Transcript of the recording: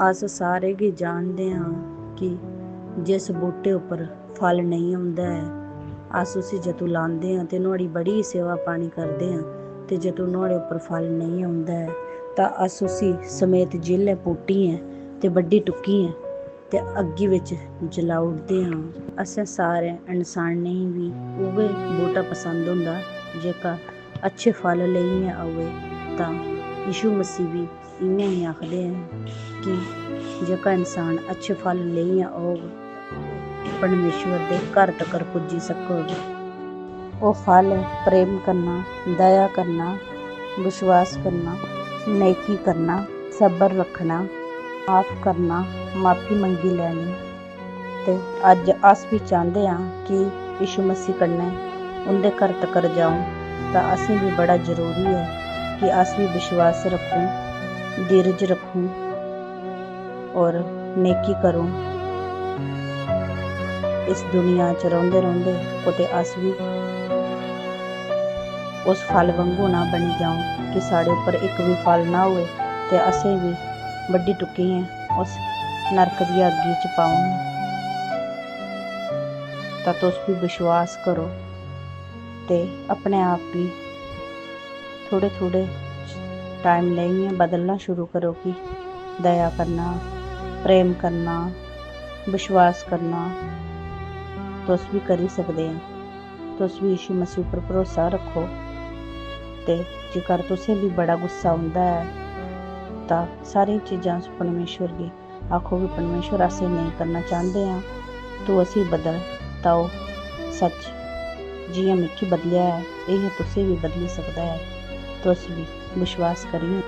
अस सारे गी जानदे हां कि जिस बूह्टे उप्पर फल नेईं होंदा ऐ अस उसी जदूं लांदे हां ते नुहाड़ी बड़ी सेवा पानी करदे हां ते जदूं नुहाड़े उप्पर फल नेईं औंदा ऐ तां अस उसी समेत जिल्लै पुट्टियै ते बड्डी टुक्कियै ते अग्गी बिच जलाई ओड़दे हां। असें सारे इंसानें गी बी उ'ऐ बूह्टा पसंद होंदा जेह्का अच्छे फल लेइयै आवै। तां यीशु मसीह बी इ'यां ही आखदे न कि जेह्का इंसान अच्छे फल लेइयै औग परमेश्वर दे घर तक्कर पुज्जी सकग। ओह् फल प्रेम करना, दया करना, विश्वास करना, नेकी करना, सबर रक्खना, माफ करना, माफी मंगी लैनी। ते अज्ज अस बी चांह्दे हां कि यीशु मसीह कन्नै उं'दे घर तक्कर जाऊं तां असें बी बड़ा जरूरी ऐ कि अस बी विश्वास रक्खूं, धीरज रक्खूं और नेकी करूं। इस दुनिया च रौंह्दे कुतै अस बी उस फल वांगू ना बनी जाऊं कि साढ़े उप्पर इक बी फल ना होए ते असें बी बड्डी टुक्कियै उस नरक दी अग्गी च पाउन। तां तुस बी विश्वास करो ते अपने आप गी थोह्ड़े टाइम लेइयै बदलना शुरू करो कि दया करना, प्रेम करना, विश्वास करना तुस बी करी सकदे ओ। तुस बी यीशु मसीह उप्पर भरोसा रक्खो ते जेकर तुसें बी बड़ा गुस्सा औंदा ऐ तां सारियां चीज़ां अस परमेश्वर गी आखो कि परमेश्वर अस एह् नेईं करना चांह्दे आं, तू असेंगी बदल। तां ओह् सच्च जि'यां मिगी बदलेआ ऐ इ'यां तुसें बी बदली सकदा ऐ। तुस बी विश्वास करियै